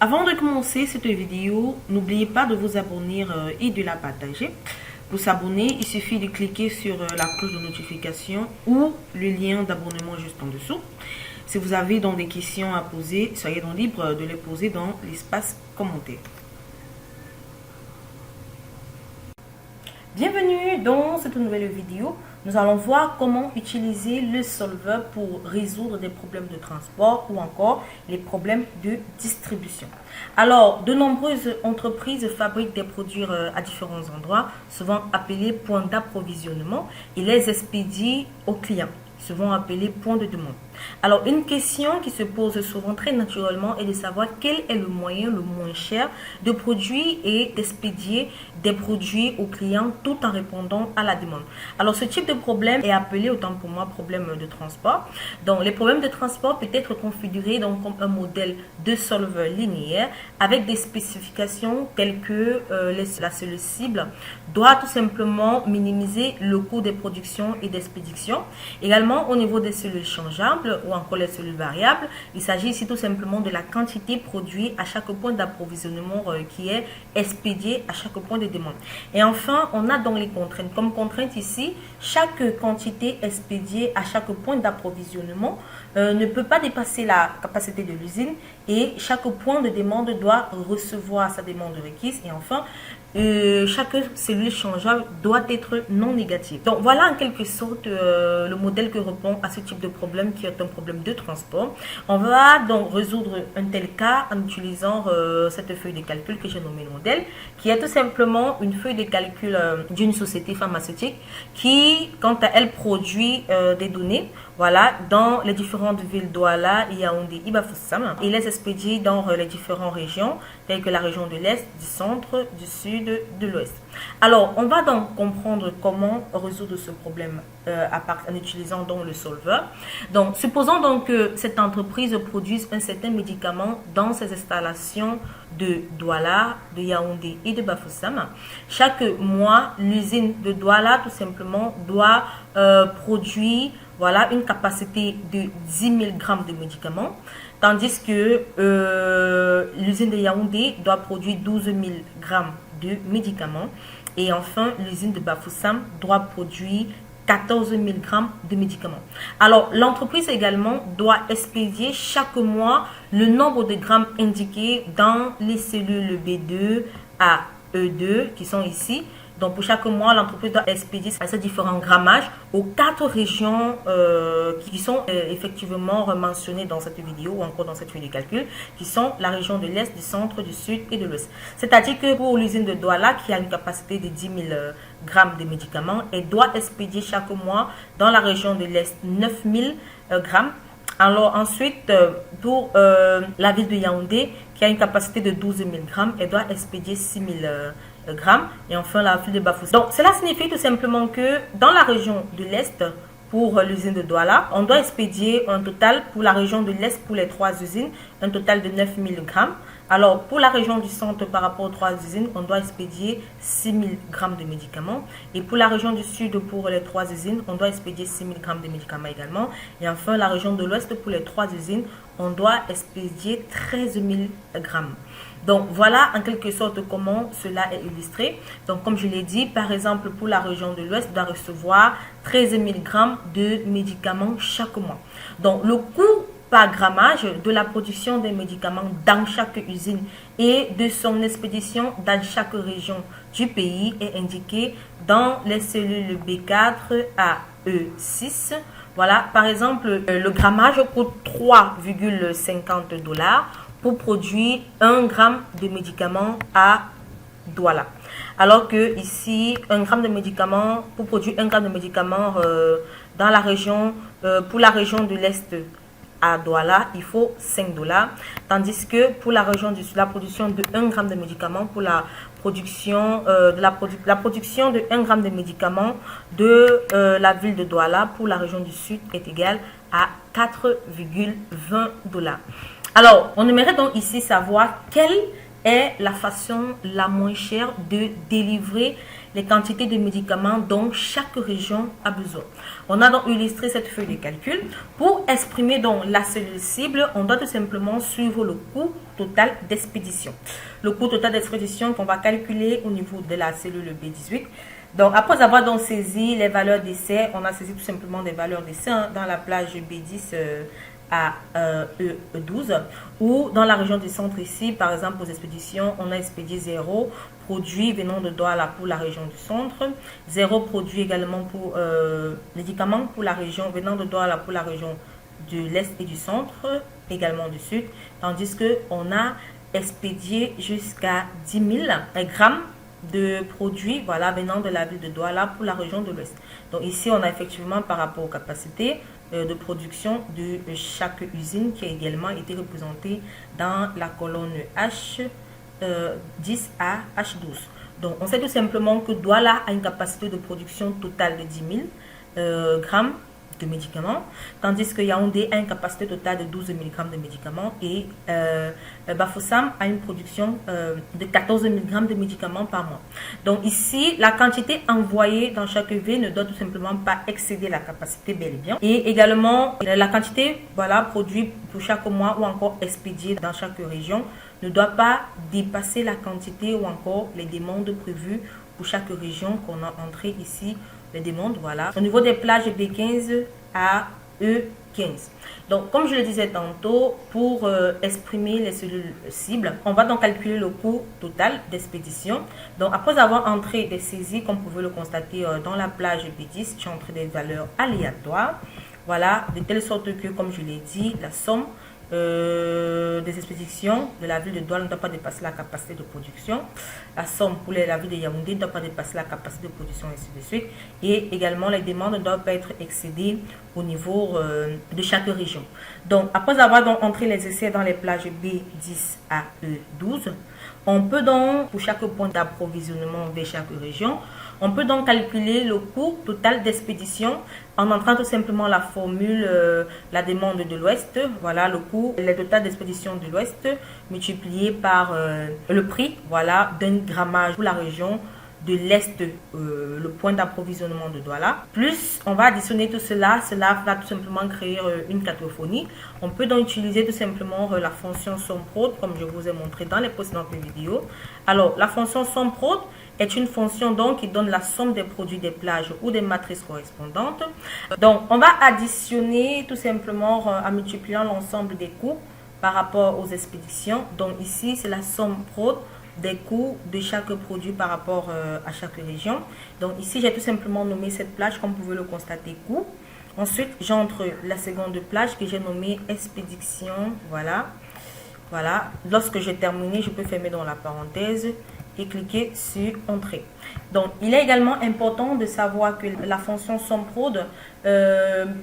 Avant de commencer cette vidéo, n'oubliez pas de vous abonner et de la partager. Pour s'abonner, il suffit de cliquer sur la cloche de notification ou le lien d'abonnement juste en dessous. Si vous avez donc des questions à poser, soyez donc libre de les poser dans l'espace commentaire. Bienvenue dans cette nouvelle vidéo. Nous allons voir comment utiliser le solver pour résoudre des problèmes de transport ou encore les problèmes de distribution. Alors, de nombreuses entreprises fabriquent des produits à différents endroits, souvent appelés points d'approvisionnement, et les expédient aux clients, souvent appelés points de demande. Alors, une question qui se pose souvent très naturellement est de savoir quel est le moyen le moins cher de produire et d'expédier des produits aux clients tout en répondant à la demande. Alors, ce type de problème est appelé, autant pour moi, problème de transport. Donc, les problèmes de transport peuvent être configurés donc, comme un modèle de solver linéaire avec des spécifications telles que la seule cible doit tout simplement minimiser le coût des productions et d'expédition. Également, au niveau des cellules changeables, ou encore les cellules variables, il s'agit ici tout simplement de la quantité produite à chaque point d'approvisionnement qui est expédié à chaque point de demande. Et enfin, on a donc les contraintes. Comme contrainte ici, chaque quantité expédiée à chaque point d'approvisionnement ne peut pas dépasser la capacité de l'usine et chaque point de demande doit recevoir sa demande requise. Et enfin, chaque cellule changeable doit être non négative. Donc voilà en quelque sorte le modèle que répond à ce type de problème qui est un problème de transport. On va donc résoudre un tel cas en utilisant cette feuille de calcul que j'ai nommée modèle, qui est tout simplement une feuille de calcul d'une société pharmaceutique qui, quant à elle, produit des données, voilà, dans les différentes villes Douala, Yaoundé et Bafoussam, et les expédie dans les différentes régions, telles que la région de l'Est, du centre, du Sud, de l'Ouest. Alors, on va donc comprendre comment résoudre ce problème en utilisant donc le solver. Donc, supposons donc que cette entreprise produise un certain médicament dans ses installations de Douala, de Yaoundé et de Bafoussam. Chaque mois, l'usine de Douala, tout simplement, doit produire une capacité de 10 000 grammes de médicaments, tandis que l'usine de Yaoundé doit produire 12 000 grammes de médicaments. Et enfin, l'usine de Bafoussam doit produire 14 000 grammes de médicaments. Alors, l'entreprise également doit expédier chaque mois le nombre de grammes indiqués dans les cellules B2 à E2 qui sont ici. Donc, pour chaque mois, l'entreprise doit expédier ces différents grammages aux 4 régions qui sont effectivement mentionnées dans cette vidéo ou encore dans cette feuille de calcul, qui sont la région de l'Est, du centre, du Sud et de l'Ouest. C'est-à-dire que pour l'usine de Douala, qui a une capacité de 10 000 grammes de médicaments, elle doit expédier chaque mois dans la région de l'Est 9 000 grammes. Alors ensuite, pour la ville de Yaoundé, qui a une capacité de 12 000 grammes, elle doit expédier 6 000 grammes. Et enfin, la ville de Bafoussam. Donc, cela signifie tout simplement que dans la région de l'Est, pour l'usine de Douala, on doit expédier un total pour la région de l'Est, pour les 3 usines, un total de 9 000 grammes. Alors, pour la région du centre, par rapport aux 3 usines, on doit expédier 6 000 grammes de médicaments. Et pour la région du sud, pour les 3 usines, on doit expédier 6 000 grammes de médicaments également. Et enfin, la région de l'ouest, pour les 3 usines, on doit expédier 13 000 grammes. Donc, voilà en quelque sorte comment cela est illustré. Donc, comme je l'ai dit, par exemple, pour la région de l'ouest, on doit recevoir 13 000 grammes de médicaments chaque mois. Donc, le coût par grammage de la production des médicaments dans chaque usine et de son expédition dans chaque région du pays est indiqué dans les cellules B4 à E6. Voilà, par exemple, le grammage coûte 3,50 $ pour produire 1 gramme de médicament à Douala. Alors que ici, 1 gramme de médicament, pour produire 1 gramme de médicament dans la région, pour la région de l'Est à Douala, il faut 5 $. Tandis que pour la région du Sud, la production de 1 gramme de médicament, pour la production, la production de 1 gramme de médicament de la ville de Douala, pour la région du Sud, est égale à 4,20 $. Alors, on aimerait donc ici savoir quelle est la façon la moins chère de délivrer les quantités de médicaments dont chaque région a besoin. On a donc illustré cette feuille de calcul. Pour exprimer donc la cellule cible, on doit tout simplement suivre le coût total d'expédition. Le coût total d'expédition qu'on va calculer au niveau de la cellule B18. Donc, après avoir donc saisi les valeurs d'essai, on a saisi tout simplement des valeurs d'essai dans la plage B10 à E12, ou dans la région du centre ici, par exemple, aux expéditions, on a expédié 0 produits venant de Douala pour la région du centre, 0 produits également pour médicaments pour la région venant de Douala pour la région de l'Est et du centre, également du Sud, tandis qu'on a expédié jusqu'à 10 000 grammes de produits voilà, venant de la ville de Douala pour la région de l'Ouest. Donc ici, on a effectivement par rapport aux capacités de production de chaque usine qui a également été représentée dans la colonne H10 à H12. Donc on sait tout simplement que Douala a une capacité de production totale de 10 000 grammes de médicaments, tandis que Yaoundé a une capacité totale de 12 000 grammes de médicaments et Bafoussam a une production de 14 000 grammes de médicaments par mois. Donc ici, la quantité envoyée dans chaque V ne doit tout simplement pas excéder la capacité bel et bien. Et également, la quantité voilà, produite pour chaque mois ou encore expédiée dans chaque région ne doit pas dépasser la quantité ou encore les demandes prévues pour chaque région qu'on a entré ici. Les demandes, voilà. Au niveau des plages B15 à E15. Donc, comme je le disais tantôt, pour exprimer les cellules cibles, on va donc calculer le coût total d'expédition. Donc, après avoir entré des saisies, comme vous pouvez le constater dans la plage B10, j'ai entré des valeurs aléatoires. Voilà, de telle sorte que, comme je l'ai dit, la somme des expéditions de la ville de Douala ne doit pas dépasser la capacité de production. La somme pour la ville de Yaoundé ne doit pas dépasser la capacité de production, et ainsi de suite. Et également, les demandes ne doivent pas être excédées au niveau de chaque région. Donc, après avoir donc entré les essais dans les plages B10 à E12, on peut donc, pour chaque point d'approvisionnement vers chaque région, on peut donc calculer le coût total d'expédition en entrant tout simplement la formule, la demande de l'Ouest, voilà le coût, le total d'expédition de l'Ouest multiplié par le prix, voilà, d'un grammage pour la région de l'Est, le point d'approvisionnement de Douala. Plus, on va additionner tout cela, cela va tout simplement créer une cacophonie. On peut donc utiliser tout simplement la fonction SOMPROD, comme je vous ai montré dans les précédentes vidéos. Alors, la fonction SOMPROD est une fonction donc qui donne la somme des produits des plages ou des matrices correspondantes. Donc, on va additionner tout simplement en multipliant l'ensemble des coûts par rapport aux expéditions. Donc, ici, c'est la somme PROD des coûts de chaque produit par rapport à chaque région. Donc, ici, j'ai tout simplement nommé cette plage, comme vous pouvez le constater, coût. Ensuite, j'entre la seconde plage que j'ai nommée expédition. Voilà. Voilà. Lorsque j'ai terminé, je peux fermer dans la parenthèse et cliquer sur Entrée. Donc, il est également important de savoir que la fonction SOMPROD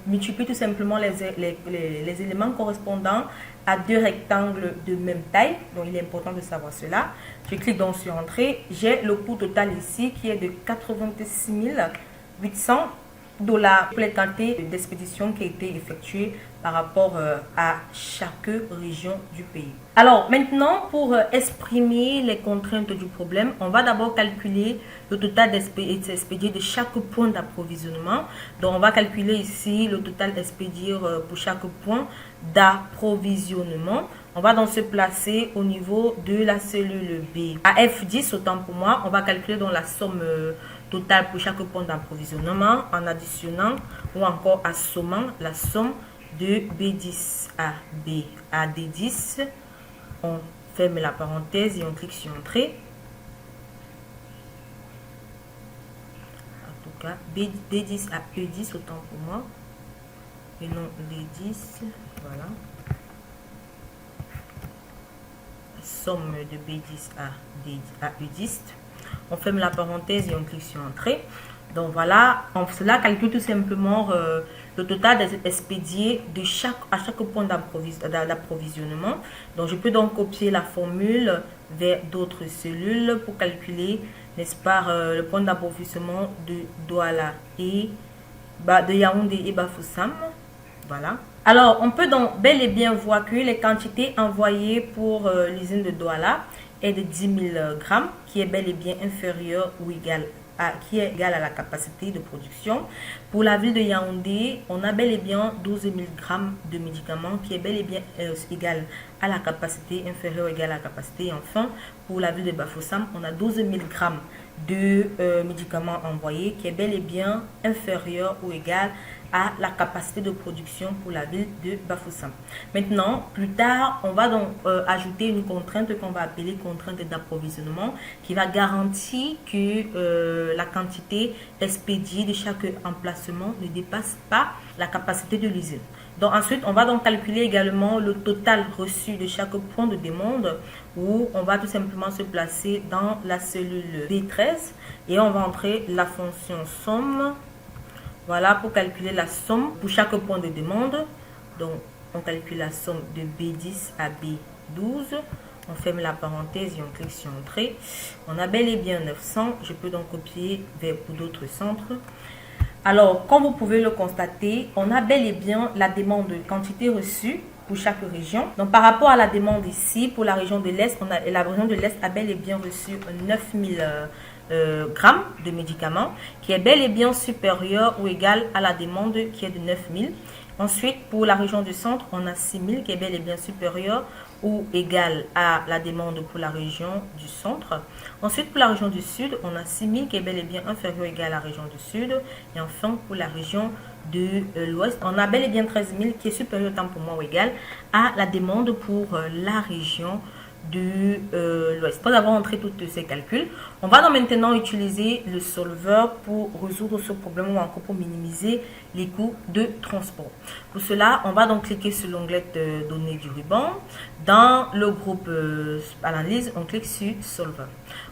multiplie tout simplement les éléments correspondant à deux rectangles de même taille. Donc, il est important de savoir cela. Je clique donc sur Entrée. J'ai le coût total ici qui est de 86 800 $ pour les quantités d'expédition qui a été effectuée par rapport à chaque région du pays. Alors maintenant, pour exprimer les contraintes du problème, on va d'abord calculer le total expédié de chaque point d'approvisionnement. Donc on va calculer ici le total expédié pour chaque point d'approvisionnement. On va donc se placer au niveau de la cellule B. À F10, autant pour moi, on va calculer donc la somme totale pour chaque point d'approvisionnement en additionnant ou encore assommant la somme de B10 à D10. On ferme la parenthèse et on clique sur Entrée. En tout cas, D10 à E10, autant pour moi. Et non D10. Voilà. Somme de B10 à E10. On ferme la parenthèse et on clique sur Entrée. Donc voilà, cela calcule tout simplement le total des expédiés à chaque point d'approvisionnement. Donc je peux donc copier la formule vers d'autres cellules pour calculer, n'est-ce pas, le point d'approvisionnement de Douala et de Yaoundé et Bafoussam. Voilà. Alors, on peut donc bel et bien voir que les quantités envoyées pour l'usine de Douala est de 10 000 grammes, qui est bel et bien inférieur ou égal qui est égal à la capacité de production. Pour la ville de Yaoundé, on a bel et bien 12 000 grammes de médicaments qui est bel et bien égal à la capacité, inférieure ou égale à la capacité. Et enfin, pour la ville de Bafoussam, on a 12 000 grammes de médicaments envoyés qui est bel et bien inférieur ou égal à la capacité de production pour la ville de Bafoussam. Maintenant, plus tard, on va donc ajouter une contrainte qu'on va appeler contrainte d'approvisionnement qui va garantir que la quantité expédiée de chaque emplacement ne dépasse pas la capacité de l'usine. Donc ensuite, on va donc calculer également le total reçu de chaque point de demande où on va tout simplement se placer dans la cellule B13 et on va entrer la fonction somme. Voilà pour calculer la somme pour chaque point de demande. Donc on calcule la somme de B10 à B12. On ferme la parenthèse et on clique sur Entrée. On a bel et bien 900. Je peux donc copier pour d'autres centres. Alors, comme vous pouvez le constater, on a bel et bien la demande de quantité reçue pour chaque région. Donc, par rapport à la demande ici, pour la région de l'Est, la région de l'Est a bel et bien reçu 9000 grammes de médicaments, qui est bel et bien supérieur ou égal à la demande qui est de 9000. Ensuite, pour la région du centre, on a 6000 qui est bel et bien supérieur ou égal à la demande pour la région du centre. Ensuite, pour la région du sud, on a 6000 qui est bel et bien inférieur ou égal à la région du sud. Et enfin, pour la région de l'ouest, on a bel et bien 13 000 qui est supérieur autant pour moi ou égal à la demande pour la région de l'ouest. Après avoir entré tous ces calculs, on va donc maintenant utiliser le solveur pour résoudre ce problème ou encore pour minimiser les coûts de transport. Pour cela, on va donc cliquer sur l'onglet de données du ruban. Dans le groupe analyse, on clique sur solveur.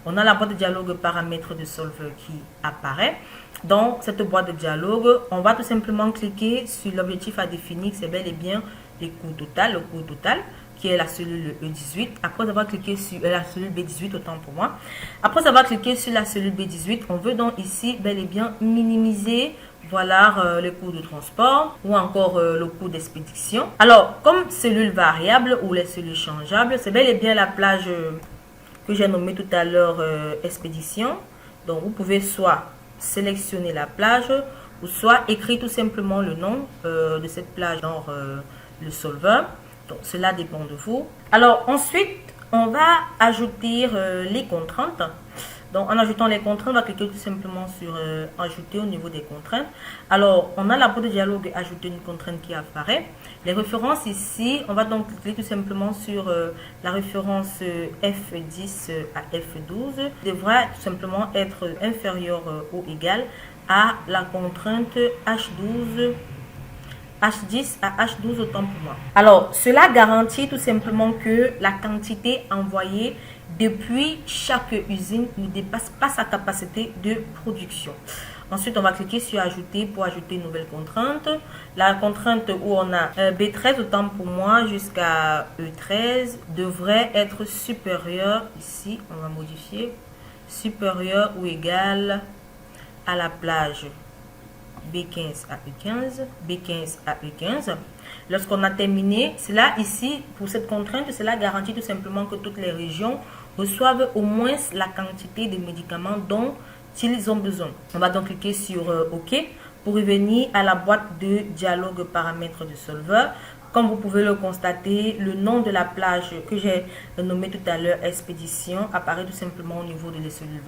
On a la boîte de dialogue paramètres de solveur qui apparaît. Dans cette boîte de dialogue, on va tout simplement cliquer sur l'objectif à définir, c'est bel et bien les coûts total, le coût total, qui est la cellule E18. Après avoir cliqué sur la cellule B18, autant pour moi. Après avoir cliqué sur la cellule B18, on veut donc ici bel et bien minimiser voilà le coût de transport ou encore le coût d'expédition. Alors, comme cellule variable ou les cellules changeables, c'est bel et bien la plage que j'ai nommée tout à l'heure expédition. Donc, vous pouvez soit sélectionner la plage ou soit écrire tout simplement le nom de cette plage dans le solveur. Donc, cela dépend de vous. Alors, ensuite, on va ajouter les contraintes. Donc, en ajoutant les contraintes, on va cliquer tout simplement sur ajouter au niveau des contraintes. Alors, on a la boîte de dialogue ajouter une contrainte qui apparaît. Les références ici, on va donc cliquer tout simplement sur la référence F10 à F12. Devra tout simplement être inférieur ou égal à la contrainte H12. H10 à H12 autant pour moi. Alors, cela garantit tout simplement que la quantité envoyée depuis chaque usine ne dépasse pas sa capacité de production. Ensuite, on va cliquer sur ajouter pour ajouter une nouvelle contrainte. La contrainte où on a B13 autant pour moi jusqu'à E13 devrait être supérieure. Ici, on va modifier supérieur ou égal à la plage B15 à E15, B15 à E15. Lorsqu'on a terminé, cela ici, pour cette contrainte, cela garantit tout simplement que toutes les régions reçoivent au moins la quantité de médicaments dont ils ont besoin. On va donc cliquer sur OK pour revenir à la boîte de dialogue paramètres de solveur. Comme vous pouvez le constater, le nom de la plage que j'ai nommé tout à l'heure, expédition, apparaît tout simplement au niveau de les cellules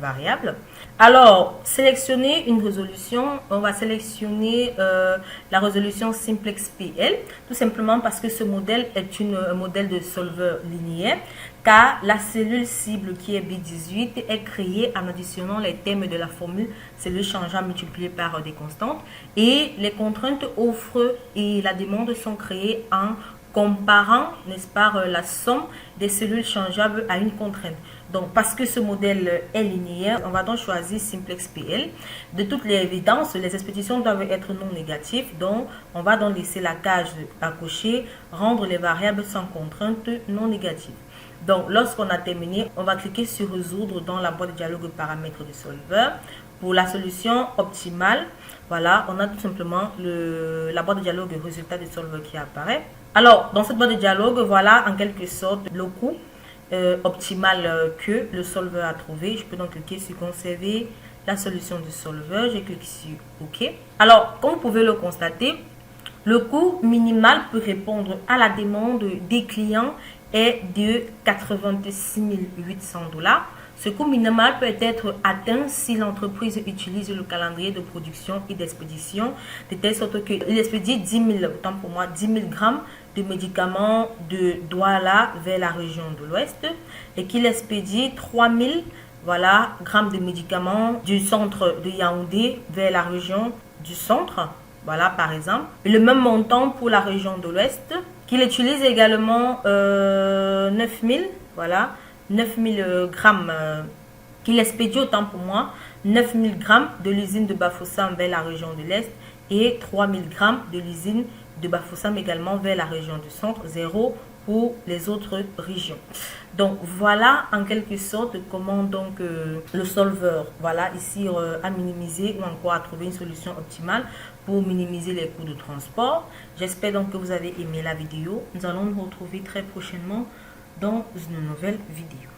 variables. Alors, sélectionner une résolution, on va sélectionner la résolution Simplex PL, tout simplement parce que ce modèle est un modèle de solveur linéaire, car la cellule cible qui est B18 est créée en additionnant les termes de la formule cellule changeable multipliée par des constantes, et les contraintes offrent et la demande sont créées en comparant, n'est-ce pas, la somme des cellules changeables à une contrainte. Donc, parce que ce modèle est linéaire, on va donc choisir Simplex PL. De toute l'évidence, les expéditions doivent être non négatives. Donc, on va donc laisser la case à cocher, rendre les variables sans contrainte non négatives. Donc, lorsqu'on a terminé, on va cliquer sur résoudre dans la boîte de dialogue paramètres du solveur. Pour la solution optimale, voilà, on a tout simplement la boîte de dialogue résultat du solveur qui apparaît. Alors, dans cette boîte de dialogue, voilà en quelque sorte le coût optimale que le solveur a trouvé. Je peux donc cliquer sur conserver la solution du solveur. Je clique sur OK. Alors, comme vous pouvez le constater, le coût minimal pour répondre à la demande des clients est de 86 800 $. Ce coût minimal peut être atteint si l'entreprise utilise le calendrier de production et d'expédition de telle sorte qu'il expédie 10 000, autant pour moi, 10 000 grammes de médicaments de Douala vers la région de l'Ouest et qu'il expédie 3 000 grammes de médicaments du centre de Yaoundé vers la région du centre. Voilà, par exemple. Et le même montant pour la région de l'Ouest, qu'il utilise également 9 000, voilà, 9 000 grammes, qu'il expédie autant pour moi, 9 000 grammes de l'usine de Bafoussam vers la région de l'Est et 3 000 grammes de l'usine de Bafoussam également vers la région du centre, 0 pour les autres régions. Donc voilà en quelque sorte comment donc le solveur, voilà ici à minimiser ou encore à trouver une solution optimale pour minimiser les coûts de transport. J'espère donc que vous avez aimé la vidéo. Nous allons nous retrouver très prochainement dans une nouvelle vidéo.